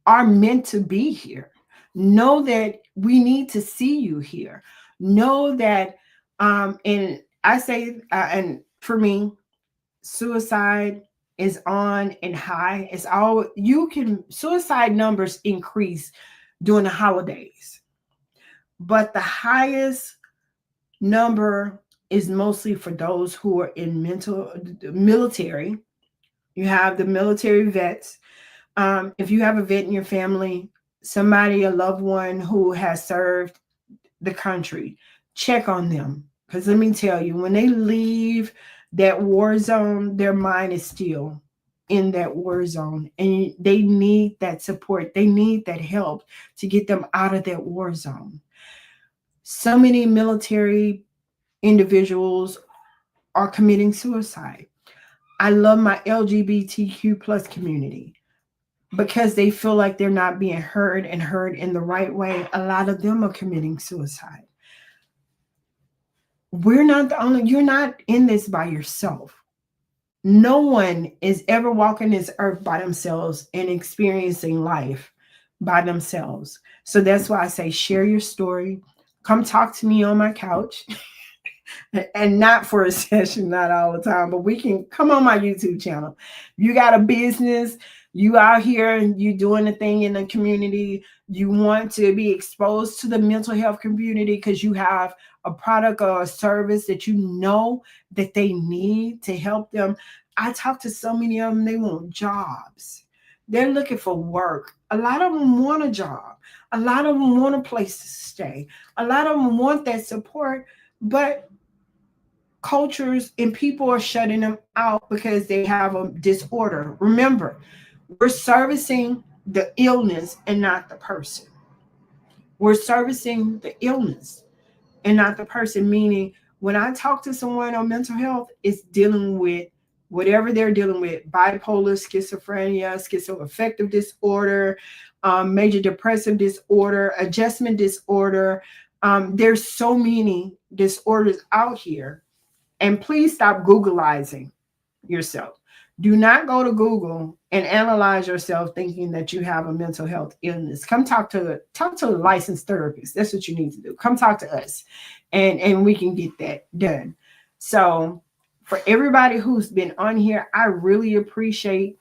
are meant to be here, know that we need to see you here, know that, and I say, and for me, suicide is on and high. It's all suicide numbers increase during the holidays, but the highest number is mostly for those who are in military. You have the military vets. If you have a vet in your family, somebody, a loved one who has served the country, check on them. Because let me tell you, when they leave that war zone, their mind is still in that war zone, and they need that support. They need that help to get them out of that war zone. So many military individuals are committing suicide. I love my LGBTQ plus community because they feel like they're not being heard and heard in the right way. A lot of them are committing suicide. We're not the only, you're not in this by yourself. No one is ever walking this earth by themselves and experiencing life by themselves. So that's why I say share your story. Come talk to me on my couch. And not for a session, not all the time, but we can come on my YouTube channel. You got a business, you out here and you doing the thing in the community, you want to be exposed to the mental health community because you have a product or a service that you know that they need to help them. I talk to so many of them, they want jobs. They're looking for work. A lot of them want a job. A lot of them want a place to stay. A lot of them want that support, but cultures and people are shutting them out because they have a disorder. Remember, we're servicing the illness and not the person. We're servicing the illness and not the person, meaning when I talk to someone on mental health, it's dealing with whatever they're dealing with: bipolar, schizophrenia, schizoaffective disorder, major depressive disorder, adjustment disorder. There's so many disorders out here. And please stop Googleizing yourself. Do not go to Google and analyze yourself thinking that you have a mental health illness. Come talk to a licensed therapist. That's what you need to do. Come talk to us, and we can get that done. So for everybody who's been on here, I really appreciate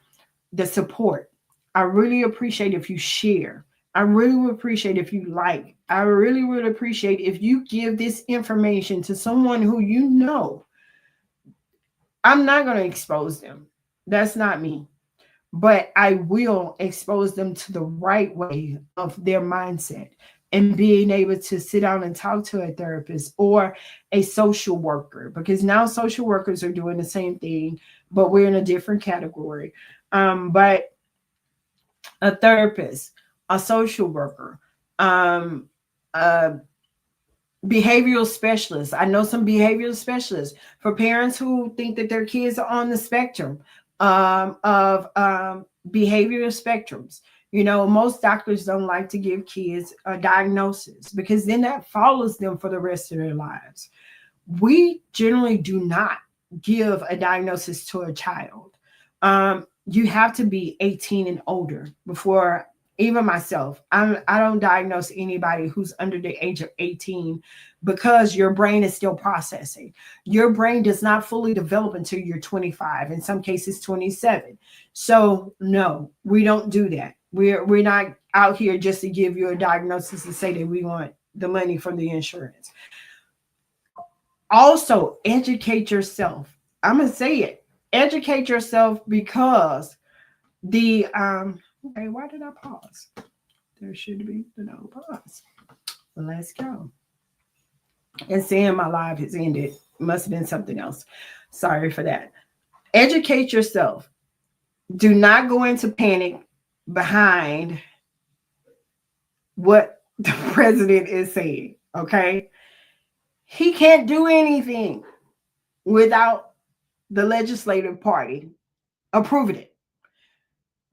the support. I really appreciate if you share. I really would appreciate if you like. I really would appreciate if you give this information to someone who you know. I'm not going to expose them. That's not me. But I will expose them to the right way of their mindset and being able to sit down and talk to a therapist or a social worker, because now social workers are doing the same thing, but we're in a different category. But a therapist, a social worker, um, a behavioral specialists. I know some behavioral specialists for parents who think that their kids are on the spectrum of behavioral spectrums. You know, most doctors don't like to give kids a diagnosis because then that follows them for the rest of their lives. We generally do not give a diagnosis to a child. You have to be 18 and older before, even myself, I don't diagnose anybody who's under the age of 18, because your brain is still processing. Your brain does not fully develop until you're 25, in some cases 27. So no, we don't do that. We're not out here just to give you a diagnosis and say that we want the money from the insurance. Also, educate yourself. I'm gonna say it. Educate yourself, because the okay, why did I pause? There should be no pause. Let's go. And saying my live has ended. Must have been something else. Sorry for that. Educate yourself. Do not go into panic behind what the president is saying. Okay. He can't do anything without the legislative party approving it.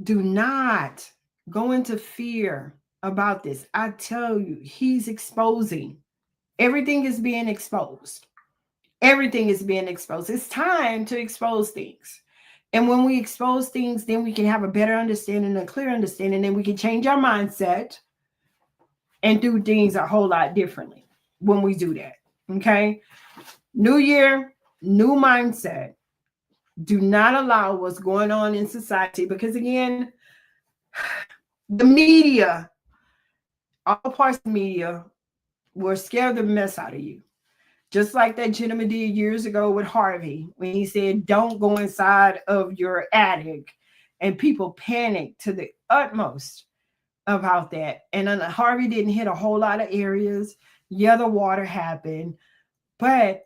Do not go into fear about this. I tell you, he's exposing. Everything is being exposed. Everything is being exposed. It's time to expose things. And when we expose things, then we can have a better understanding, a clear understanding, and we can change our mindset and do things a whole lot differently when we do that. Okay? New year, new mindset. Do not allow what's going on in society, because again, the media, all parts of the media will scare the mess out of you. Just like that gentleman did years ago with Harvey, when he said, don't go inside of your attic. And people panicked to the utmost about that. And then Harvey didn't hit a whole lot of areas. Yeah, the water happened. But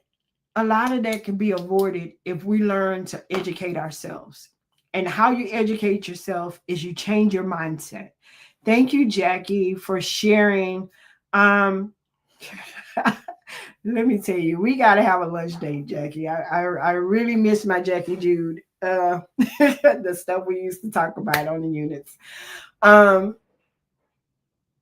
a lot of that can be avoided if we learn to educate ourselves. And how you educate yourself is you change your mindset. Thank you, Jackie, for sharing. Let me tell you, we got to have a lunch date, Jackie. I really miss my Jackie Jude, the stuff we used to talk about on the units.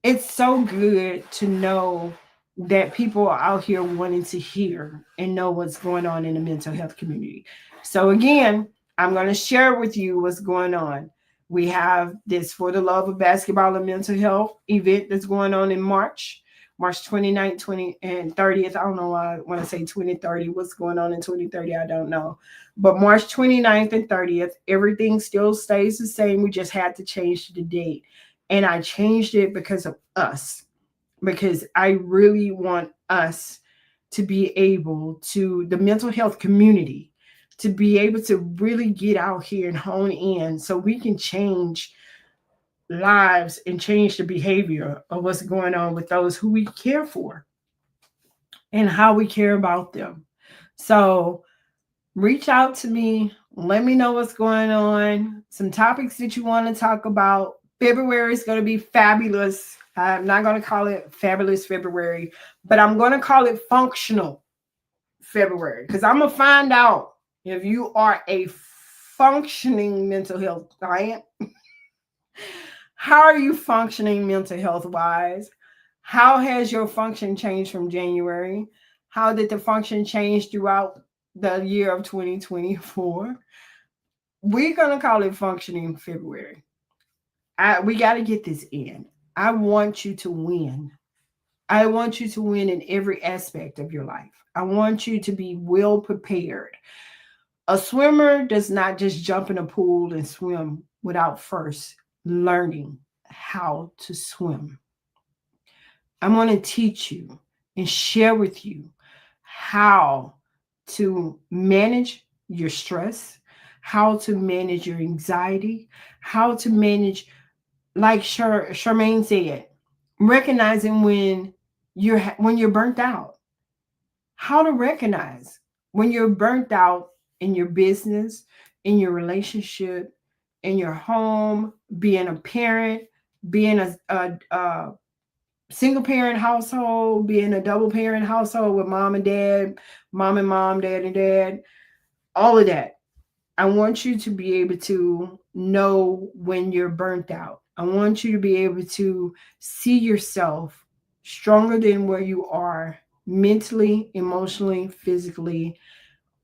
It's so good to know that people are out here wanting to hear and know what's going on in the mental health community. So, again, I'm going to share with you what's going on. We have this For the Love of Basketball and Mental Health event that's going on in March 29th, 20 and 30th. I don't know why when I say 2030, what's going on in 2030, I don't know. But March 29th and 30th, everything still stays the same. We just had to change the date. And I changed it because of us, because I really want us to be able to, the mental health community, to be able to really get out here and hone in so we can change lives and change the behavior of what's going on with those who we care for and how we care about them. So reach out to me. Let me know what's going on, some topics that you want to talk about. February is going to be fabulous. I'm not going to call it Fabulous February, but I'm going to call it Functional February, because I'm going to find out if you are a functioning mental health client. How are you functioning mental health wise? How has your function changed from January? How did the function change throughout the year of 2024? We're going to call it Functioning February. We got to get this in. I want you to win. I want you to win in every aspect of your life. I want you to be well prepared. A swimmer does not just jump in a pool and swim without first learning how to swim. I'm going to teach you and share with you how to manage your stress, how to manage your anxiety, how to manage, like Charmaine said, recognizing when you're burnt out, how to recognize when you're burnt out in your business, in your relationship, in your home, being a parent, being a single parent household, being a double parent household with mom and dad, mom and mom, dad and dad, all of that. I want you to be able to know when you're burnt out. I want you to be able to see yourself stronger than where you are mentally, emotionally, physically,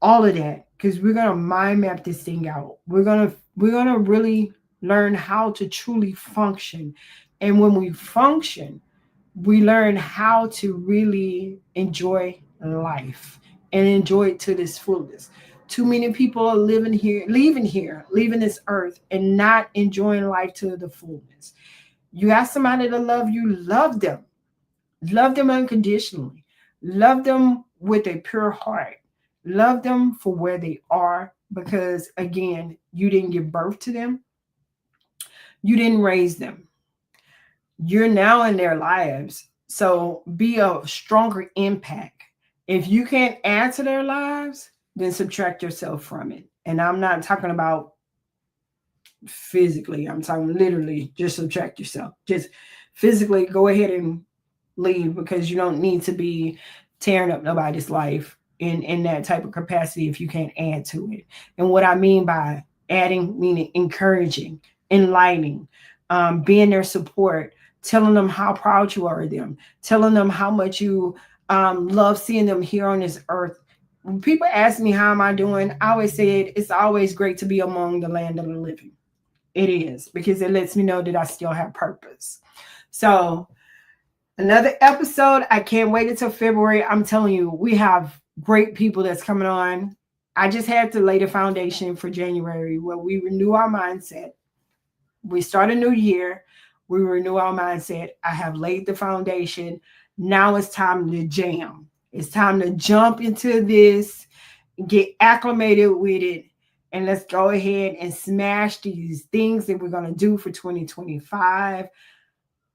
all of that, because we're going to mind map this thing out. We're going to really learn how to truly function. And when we function, we learn how to really enjoy life and enjoy it to this fullest. Too many people are leaving this earth and not enjoying life to the fullness. You ask somebody to love you, love them unconditionally, love them with a pure heart, love them for where they are, because again, you didn't give birth to them, you didn't raise them, you're now in their lives. So be a stronger impact. If you can't add to their lives, then subtract yourself from it. And I'm not talking about physically, I'm talking literally, just subtract yourself. Just physically go ahead and leave, because you don't need to be tearing up nobody's life in that type of capacity if you can't add to it. And what I mean by adding, meaning encouraging, enlightening, being their support, telling them how proud you are of them, telling them how much you love seeing them here on this earth. When people ask me how am I doing, I always say it's always great to be among the land of the living. It is, because it lets me know that I still have purpose. So another episode. I can't wait until February. I'm telling you, we have great people that's coming on. I just had to lay the foundation for January, where we renew our mindset. We start a new year. We renew our mindset. I have laid the foundation. Now it's time to jam. It's time to jump into this, get acclimated with it, and let's go ahead and smash these things that we're going to do for 2025.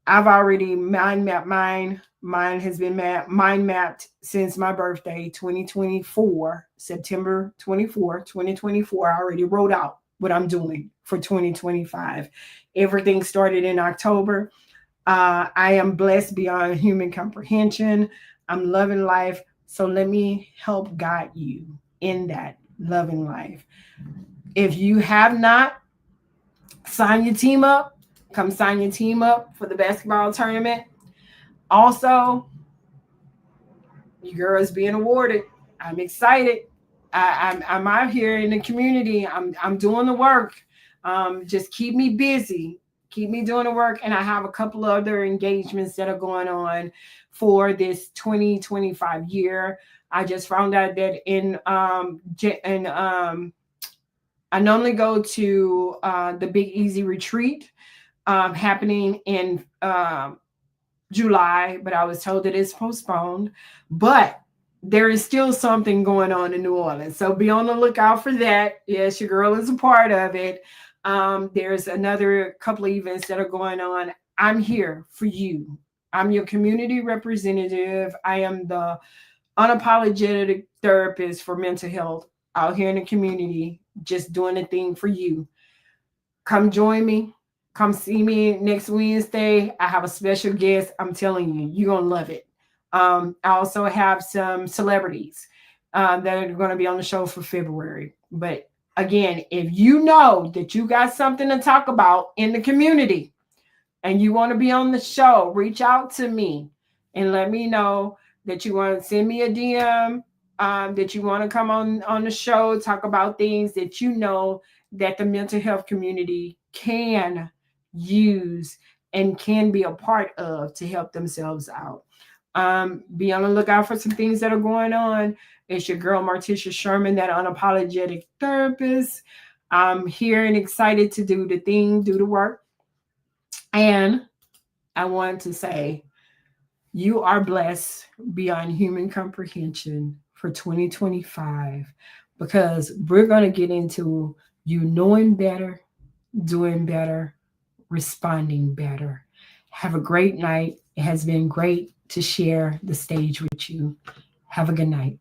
I've already mind mapped mine. Mine has been mind mapped since my birthday, 2024, September 24, 2024. I already wrote out what I'm doing for 2025. Everything started in October. I am blessed beyond human comprehension. I'm loving life. So let me help guide you in that loving life. If you have not signed your team up, come sign your team up for the basketball tournament. Also, You girls being awarded. I'm excited. I'm out here in the community. I'm doing the work. Just keep me busy. Keep me doing the work. And I have a couple other engagements that are going on for this 2025 year. I just found out that I normally go to the Big Easy Retreat happening in July, but I was told that it's postponed. But there is still something going on in New Orleans. So be on the lookout for that. Yes, your girl is a part of it. There's another couple of events that are going on. I'm here for you. I'm your community representative. I am the unapologetic therapist for mental health out here in the community, just doing a thing for you. Come join me. Come see me next Wednesday. I have a special guest. I'm telling you, you're going to love it. I also have some celebrities that are going to be on the show for February. But again, if you know that you got something to talk about in the community and you want to be on the show, reach out to me and let me know that you want to send me a DM, that you want to come on the show, talk about things that you know that the mental health community can use and can be a part of to help themselves out. Be on the lookout for some things that are going on. It's your girl Martisha Sherman, that unapologetic therapist. I'm here and excited to do the thing, do the work. And I want to say you are blessed beyond human comprehension for 2025, because we're going to get into you knowing better, doing better, responding better. Have a great night. It has been great to share the stage with you. Have a good night.